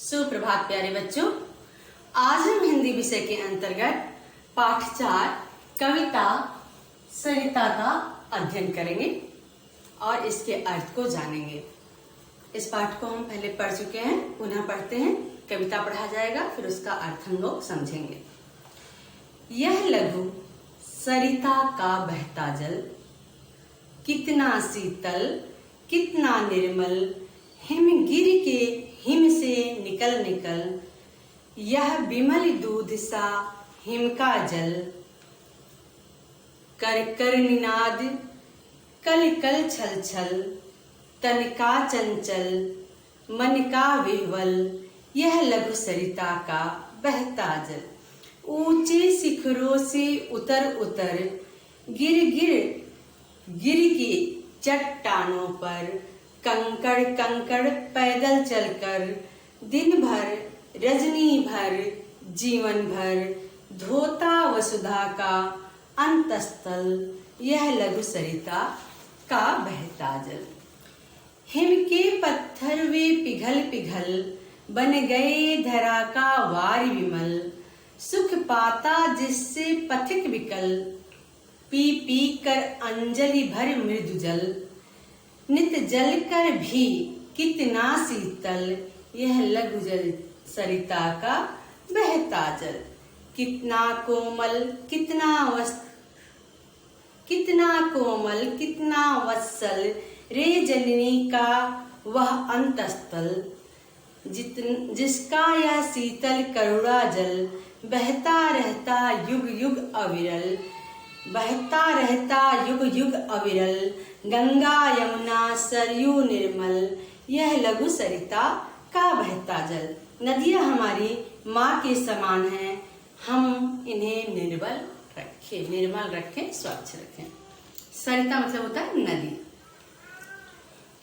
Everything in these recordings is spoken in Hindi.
सुप्रभात प्यारे बच्चों। आज हम हिंदी विषय के अंतर्गत पाठ 4 कविता सरिता का अध्ययन करेंगे और इसके अर्थ को जानेंगे। इस पाठ को हम पहले पढ़ चुके हैं, पुनः पढ़ते हैं। कविता पढ़ा जाएगा, फिर उसका अर्थ हम लोग समझेंगे। यह लघु सरिता का बहता जल, कितना शीतल कितना निर्मल, हिमगिरि के हिम से निकल निकल, यह विमल दूध सा हिम का जल। कर कर निनाद कल कल छल छल, तन का चंचल मन का विह्वल, यह लघु सरिता का बहता जल। ऊंचे शिखरों से उतर उतर, गिर गिर गिर की चट्टानों पर, कंकड़ कंकड़ पैदल चलकर, दिन भर रजनी भर जीवन भर, धोता वसुधा का अंतस्थल, यह लघु सरिता का बहता जल। हिम के पत्थर वे पिघल पिघल, बन गए धरा का वार विमल, सुख पाता जिससे पथिक विकल, पी पी कर अंजलि भर मृदु जल। नित जल कर भी कितना शीतल, यह लघु जल सरिता का बहता जल। कितना कोमल कितना वत्सल, रे जननी का वह अंतस्थल, जिसका यह शीतल करुणा जल, बहता रहता युग युग अविरल, बहता रहता युग युग अविरल, गंगा यमुना सरयू निर्मल, यह लघु सरिता का बहता जल। नदियां हमारी माँ के समान हैं, हम इन्हें निर्मल रखें, स्वच्छ रखें। सरिता मतलब होता है नदी।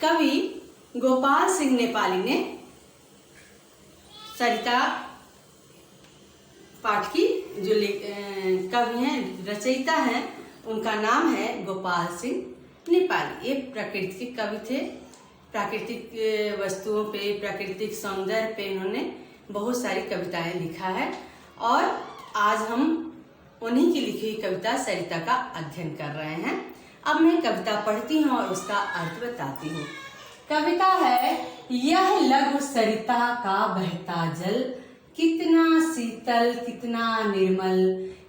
कवि गोपाल सिंह नेपाली ने सरिता पाठ की जो कवि हैं, रचयिता हैं, उनका नाम है गोपाल सिंह नेपाली। ये प्राकृतिक कवि थे। प्राकृतिक वस्तुओं पे, प्राकृतिक सौंदर्य पे इन्होंने बहुत सारी कविताएं लिखा है और आज हम उन्हीं की लिखी हुई कविता सरिता का अध्ययन कर रहे हैं। अब मैं कविता पढ़ती हूँ और उसका अर्थ बताती हूँ। कविता है, यह लघु सरिता का बहता जल, कितना शीतल कितना निर्मल,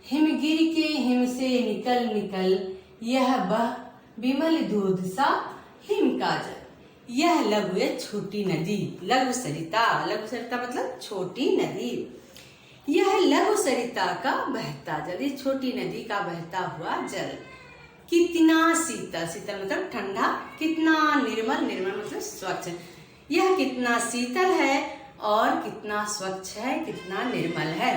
हिमगिरि के हिम से निकल निकल, यह बह विमल दूध सा हिम का जल। यह लघु है छोटी नदी, लघु सरिता मतलब छोटी नदी। यह लघु सरिता का बहता जल, ये छोटी नदी का बहता हुआ जल। कितना शीतल मतलब ठंडा, कितना निर्मल मतलब स्वच्छ। यह कितना शीतल है और कितना स्वच्छ है, कितना निर्मल है।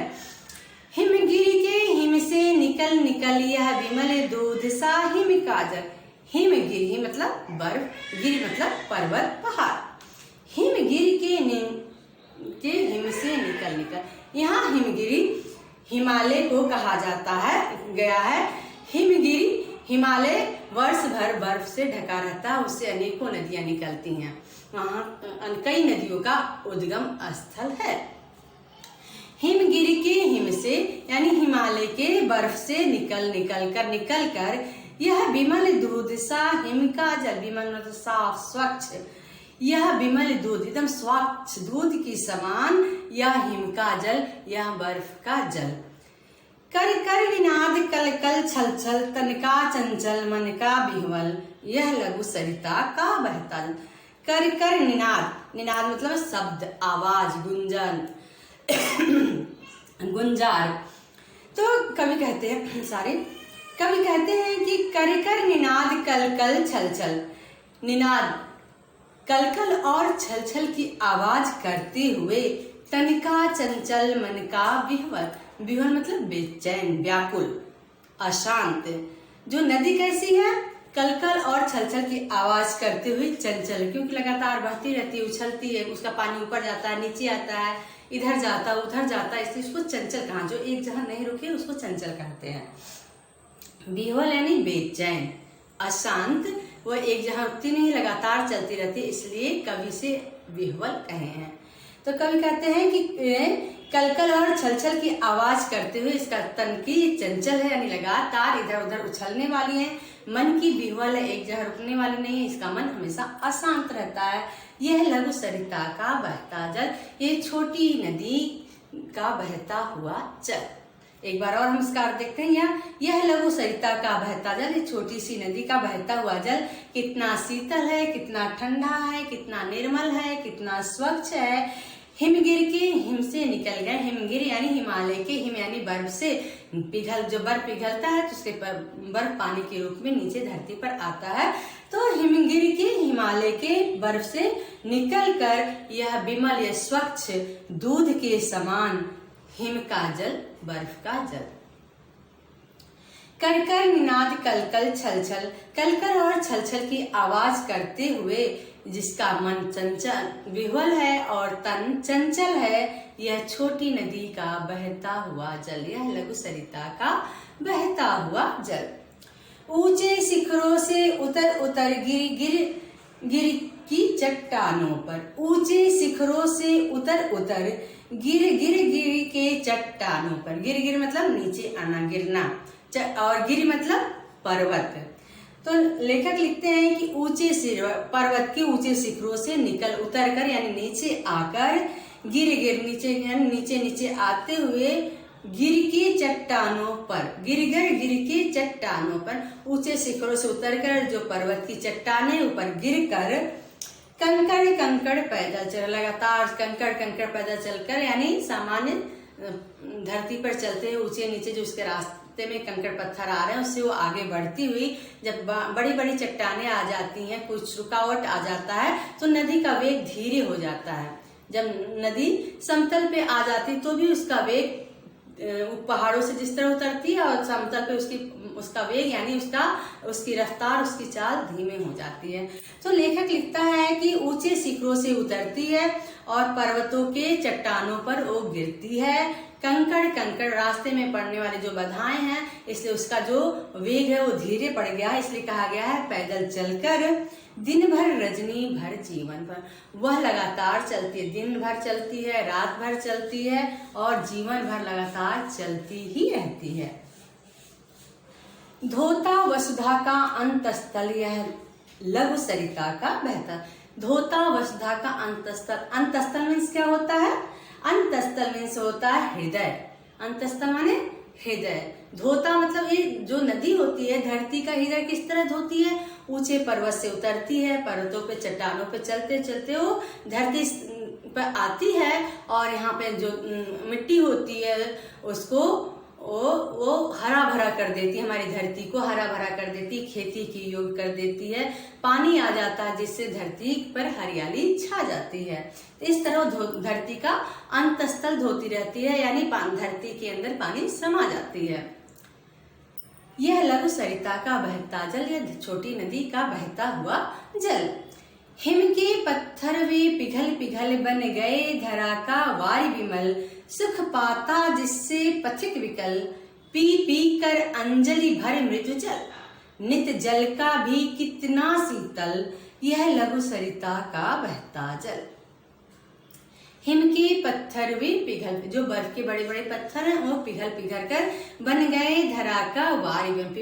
हिमगिरि के हिम से निकल निकल, यह विमल दूध सा हिम का जल। हिमगिरि मतलब बर्फ, गिरि मतलब पर्वत पहाड़। हिमगिरि के हिम से निकल निकल, यहाँ हिमगिरि हिमालय को कहा जाता है, गया है। हिमगिरि हिमालय वर्ष भर बर्फ से ढका रहता है, उससे अनेकों नदियां निकलती हैं। वहाँ कई नदियों का उद्गम स्थल है। हिमगिरि के हिम से यानी हिमालय के बर्फ से निकल कर यह विमल दूध सा हिम का जल, विमल मतलब साफ स्वच्छ, यह विमल दूध एकदम स्वच्छ दूध की समान, यह हिम का जल, यह बर्फ का जल। कर कर विनाद कल कल छल छल, तन का चंचल मन का विह्वल, यह लघु सरिता का बहता जल। कर कर निनाद मतलब शब्द, आवाज, गुंजन, गुंजार। तो कवि कहते हैं कि कर कर निनाद कल कल छल छल, निनाद कल कल और छल छल की आवाज करते हुए, तन का चंचल मन का विह्वल, विह्वल मतलब बेचैन, व्याकुल, अशांत। जो नदी कैसी है, कल कल और छल छल की आवाज करते हुए चंचल, क्योंकि लगातार बहती रहती है, उछलती है, उसका पानी ऊपर जाता है, नीचे आता है, इधर जाता है, उधर जाता है, इसलिए उसको चंचल कहा। जो एक जगह नहीं रुके उसको चंचल कहते हैं। विह्वल यानी बेचैन, अशांत, वह एक जगह रुकती नहीं, लगातार चलती रहती, इसलिए कवि से विह्वल कहे हैं। तो कवि कहते हैं कि कलकल और छलछल की आवाज करते हुए इसका तन की चंचल है, यानी लगातार इधर उधर उछलने वाली है। मन की विह्वल है, एक जगह रुकने वाली नहीं है, इसका मन हमेशा अशांत रहता है। यह लघु सरिता का बहता जल, ये छोटी नदी का बहता हुआ जल। एक बार और हम इसका अर्थ देखते हैं यहाँ, यह लघु सरिता का बहता जल, ये छोटी सी नदी का बहता हुआ जल कितना शीतल है, कितना ठंडा है, कितना निर्मल है, कितना स्वच्छ है। हिमगिर के हिम से निकल गए, हिमगिर यानी हिमालय के, हिम यानी बर्फ से पिघल, जो बर्फ पिघलता है तो उसके बर्फ पानी के रूप में नीचे धरती पर आता है। तो हिमगिर के हिमालय के बर्फ से निकल कर यह विमल, यह स्वच्छ दूध के समान हिम का जल, बर्फ का जल। करकर निनाद कलकल छलछल, कलकल और छलछल की आवाज करते हुए जिसका मन चंचल विह्वल है और तन चंचल है, यह छोटी नदी का बहता हुआ जल, यह लघु सरिता का बहता हुआ जल। ऊंचे शिखरों से उतर उतर गिर गिर गिर की चट्टानों पर, ऊंचे शिखरों से उतर उतर गिर गिर गिर के चट्टानों पर, गिर गिर मतलब नीचे आना, गिरना, और गिर मतलब पर्वत। तो लेखक लिखते हैं कि ऊंचे पर्वत के ऊंचे शिखरों से निकल उतर कर यानी नीचे आकर, गिर गिर नीचे यानी नीचे नीचे आते हुए गिर के चट्टानों पर, गिर के चट्टानों पर, ऊंचे शिखरों से उतरकर जो पर्वत की चट्टानें ऊपर गिर कर कंकड़ कंकड़ पैदल चल, लगातार कंकड़ कंकड़ पैदल चलकर यानी सामान्य धरती पर चलते हुए ऊंचे नीचे जो उसके रास्ते में कंकड़ पत्थर आ रहे हैं उससे वो आगे बढ़ती हुई जब बड़ी बड़ी चट्टानें आ जाती हैं, कुछ रुकावट आ जाता है तो नदी का वेग धीरे हो जाता है। जब नदी समतल पे आ जाती तो भी उसका वेग पहाड़ों से जिस तरह उतरती है और समतल पे उसका वेग यानी उसकी रफ्तार, उसकी चाल धीमे हो जाती है। तो लेखक लिखता है कि ऊंचे शिखरों से उतरती है और पर्वतों के चट्टानों पर वो गिरती है, कंकड़ कंकड़ रास्ते में पड़ने वाली जो बाधाएं हैं, इसलिए उसका जो वेग है वो धीरे पड़ गया है, इसलिए कहा गया है पैदल चलकर दिन भर रजनी भर जीवन भर, वह लगातार चलती है, दिन भर चलती है, रात भर चलती है और जीवन भर लगातार चलती ही रहती है। धोता वसुधा का अंतस्थल, यह लघु सरिता का बहता, धोता वसुधा का अंतस्थल, अंतस्थल मीन्स क्या होता है? अंतस्थल मीन्स होता है हृदय, अंतस्थल माने हृदय। धोता मतलब ये जो नदी होती है धरती का हृदय किस तरह धोती है? ऊंचे पर्वत से उतरती है, पर्वतों पे चट्टानों पे चलते चलते वो धरती पर आती है और यहाँ पे जो मिट्टी होती है उसको वो हरा भरा कर देती है, हमारी धरती को हरा भरा कर देती है, खेती की योग्य कर देती है, पानी आ जाता है जिससे धरती पर हरियाली छा जाती है। तो इस तरह धरती का अंतस्थल धोती रहती है यानी धरती के अंदर पानी समा जाती है। यह लघु सरिता का बहता जल, यह छोटी नदी का बहता हुआ जल। हिम के पत्थर वे पिघल पिघल बन गए, धरा का वारी विमल, सुख पाता जिससे पथिक विकल, पी पी कर अंजलि भर मृदु जल, नित जल का भी कितना शीतल, यह लघु सरिता का बहता जल। हिम के पत्थर वे पिघल, जो बर्फ के बड़े बड़े पत्थर हैं वो पिघल पिघल कर बन गए, धरा का वारी में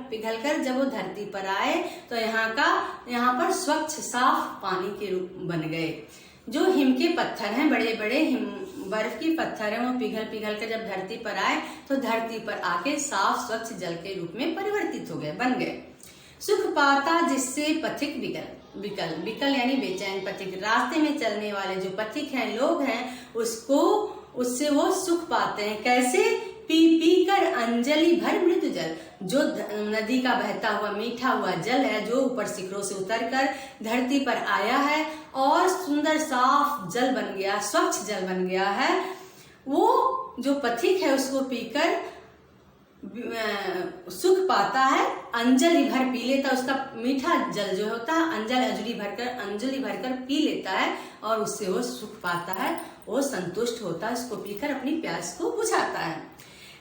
पिघल कर जब वो धरती पर आए तो यहाँ पर स्वच्छ साफ पानी के रूप बन गए। जो हिम के पत्थर हैं, बड़े बड़े बर्फ के पत्थर हैं, वो पिघल पिघल कर जब धरती पर आए तो धरती पर आके साफ स्वच्छ जल के रूप में परिवर्तित हो गए, बन गए। सुख पाता जिससे पथिक विकल यानी बेचैन पथिक, रास्ते में चलने वाले जो पथिक हैं, लोग हैं, उससे वो सुख पाते हैं। कैसे? पी पी कर अंजलि भर मृदु जल, जो नदी का बहता हुआ मीठा हुआ जल है जो ऊपर शिखरों से उतरकर धरती पर आया है और सुंदर साफ जल बन गया, स्वच्छ जल बन गया है, वो जो पथिक है उसको पीकर सुख पाता है, अंजलि भर पी लेता है, उसका मीठा जल जो होता है अंजलि भरकर पी लेता है और उससे वो सुख पाता है, वो संतुष्ट होता है, उसको पीकर अपनी प्यास को बुझाता है।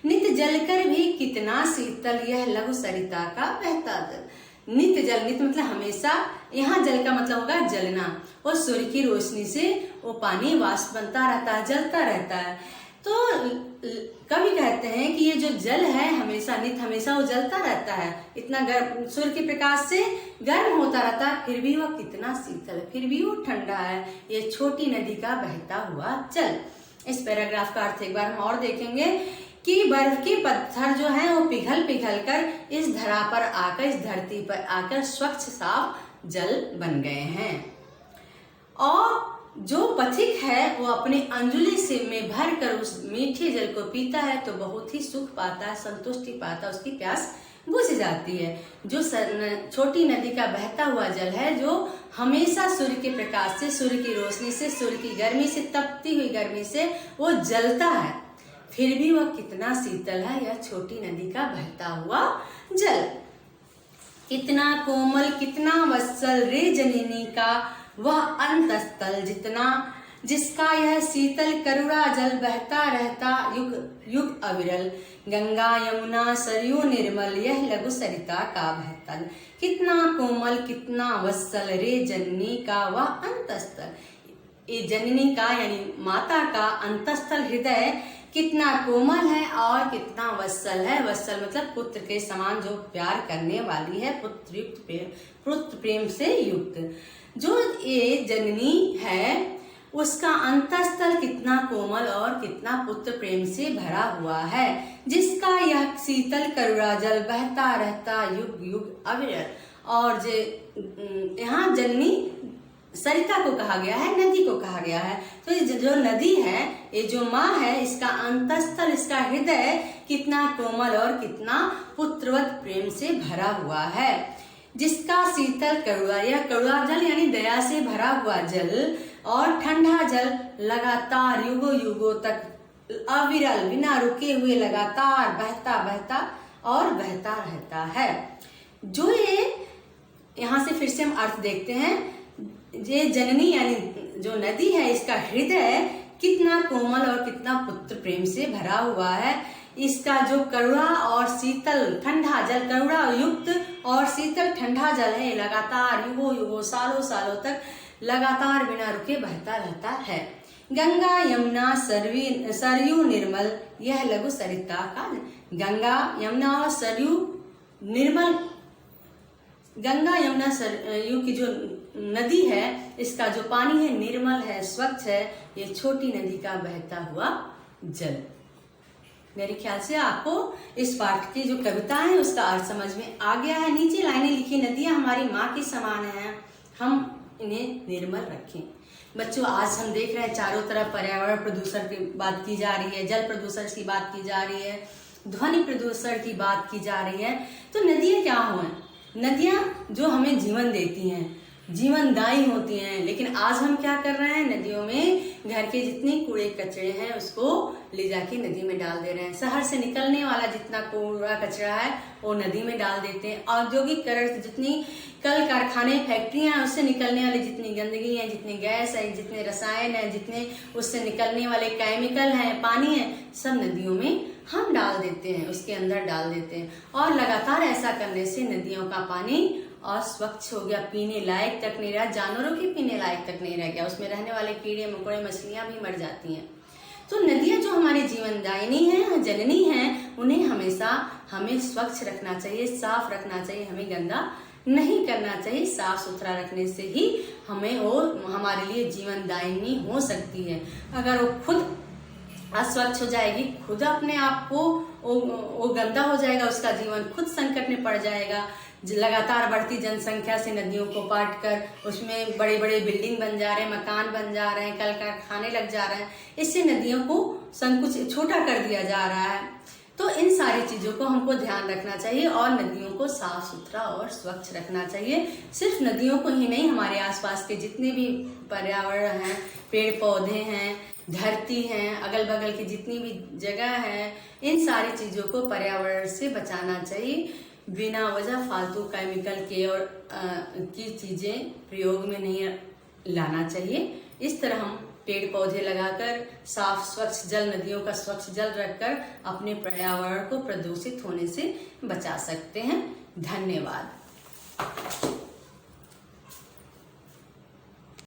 नित जलकर भी कितना शीतल, यह लघु सरिता का बहता जल। नित्य जल, नित्य मतलब हमेशा, यहाँ जल का मतलब होगा जलना, और सूर्य की रोशनी से वो पानी वाष्प बनता रहता है, जलता रहता है। तो कवि कहते हैं कि ये जो जल है हमेशा नित्य, हमेशा वो जलता रहता है, इतना गर्म, सूर्य के प्रकाश से गर्म होता रहता है, फिर भी वह कितना शीतल है, फिर भी वो ठंडा है, ये छोटी नदी का बहता हुआ जल। इस पैराग्राफ का अर्थ एक बार हम और देखेंगे कि बर्फ के पत्थर जो हैं वो पिघल पिघल कर इस धरा पर आकर, इस धरती पर आकर स्वच्छ साफ जल बन गए हैं, और जो पथिक है वो अपने अंजुलि से में भर कर उस मीठे जल को पीता है तो बहुत ही सुख पाता है, संतुष्टि पाता है, उसकी प्यास बुझ जाती है। जो छोटी नदी का बहता हुआ जल है, जो हमेशा सूर्य के प्रकाश से, सूर्य की रोशनी से, सूर्य की गर्मी से, तपती हुई गर्मी से वो जलता है, फिर भी वह कितना शीतल है, यह छोटी नदी का बहता हुआ जल। कितना कोमल, कितना वत्सल रे जननी का वह अंतस्थल जितना, जिसका यह शीतल करुणा जल बहता रहता युग युग अविरल। गंगा यमुना सरयू निर्मल यह लघु सरिता का बहतल। कितना कोमल, कितना वत्सल रे जननी का वह अंतस्थल, ये जननी का यानी माता का अंतस्थल हृदय कितना कोमल है और कितना वत्सल है। वत्सल मतलब पुत्र के समान, जो प्यार करने वाली है, पुत्र प्रेम से युक्त। जो ये जननी है उसका अंतस्थल कितना कोमल और कितना पुत्र प्रेम से भरा हुआ है, जिसका यह शीतल करुणा जल बहता रहता युग युग अविरल। और जो यहाँ जननी सरिता को कहा गया है, नदी को कहा गया है। तो ये जो नदी है, ये जो माँ है, इसका अंतस्थल, इसका हृदय कितना कोमल और कितना पुत्रवत प्रेम से भरा हुआ है, जिसका शीतल करुणा, यह करुणा जल यानी दया से भरा हुआ जल और ठंडा जल लगातार युगों युगों तक अविरल, बिना रुके हुए लगातार बहता बहता और बहता रहता है। जो ये यहाँ से फिर से हम अर्थ देखते हैं, ये जननी यानी जो नदी है, इसका हृदय कितना कोमल और कितना पुत्र प्रेम से भरा हुआ है। इसका जो करुणा और शीतल ठंडा जल, करुणा युक्त और शीतल ठंडा जल है, लगातार युगों युगों सालों सालों तक लगातार बिना रुके बहता रहता है। गंगा यमुना सरयू निर्मल यह लघु सरिता का। गंगा यमुना और सरयू निर्मल, गंगा यमुना सरयू की जो नदी है, इसका जो पानी है निर्मल है, स्वच्छ है, ये छोटी नदी का बहता हुआ जल। मेरे ख्याल से आपको इस पाठ की जो कविता है उसका अर्थ समझ में आ गया है। नीचे लाइनें लिखी, नदियां हमारी माँ के समान हैं, हम इन्हें निर्मल रखें। बच्चों, आज हम देख रहे हैं चारों तरफ पर्यावरण प्रदूषण की बात की जा रही है, जल प्रदूषण की बात की जा रही है, ध्वनि प्रदूषण की बात की जा रही है। तो नदियां क्या हो, नदियां जो हमें जीवन देती हैं, जीवनदायी होती हैं, लेकिन आज हम क्या कर रहे हैं, नदियों में घर के जितने कूड़े कचरे हैं उसको ले जाके नदी में डाल दे रहे हैं। शहर से निकलने वाला जितना कूड़ा कचरा है वो नदी में डाल देते हैं। औद्योगिकरण से जितनी कल कारखाने फैक्ट्रियां हैं उससे निकलने वाली जितनी गंदगी है, जितने गैस है, जितने रसायन है, जितने उससे निकलने वाले केमिकल हैं, पानी है, सब नदियों में हम डाल देते हैं, उसके अंदर डाल देते हैं। और लगातार ऐसा करने से नदियों का पानी अस्वच्छ हो गया, पीने लायक तक नहीं रहा, जानवरों के पीने लायक तक नहीं रह गया, उसमें रहने वाले कीड़े मकोड़े मछलियां भी मर जाती हैं। तो नदियां जो हमारी जीवनदायिनी हैं, जननी हैं, उन्हें हमेशा हमें स्वच्छ रखना चाहिए, साफ रखना चाहिए, हमें गंदा नहीं करना चाहिए। साफ सुथरा रखने से ही हमें वो हमारे लिए जीवनदायिनी हो सकती है। अगर वो खुद अस्वच्छ हो जाएगी, खुद अपने आप को वो गंदा हो जाएगा, उसका जीवन खुद संकट में पड़ जाएगा। लगातार बढ़ती जनसंख्या से नदियों को काट कर उसमें बड़े बड़े बिल्डिंग बन जा रहे हैं, मकान बन जा रहे हैं, कल कारखाने लग जा रहे हैं, इससे नदियों को संकुचित छोटा कर दिया जा रहा है। तो इन सारी चीजों को हमको ध्यान रखना चाहिए और नदियों को साफ सुथरा और स्वच्छ रखना चाहिए। सिर्फ नदियों को ही नहीं, हमारे आसपास के जितने भी पर्यावरण हैं, पेड़ पौधे हैं, धरती हैं, अगल बगल की जितनी भी जगह है, इन सारी चीजों को पर्यावरण से बचाना चाहिए। बिना वजह फालतू केमिकल के और की चीजें प्रयोग में नहीं लाना चाहिए। इस तरह हम पेड़ पौधे लगाकर साफ स्वच्छ जल, नदियों का स्वच्छ जल रखकर अपने पर्यावरण को प्रदूषित होने से बचा सकते हैं। धन्यवाद।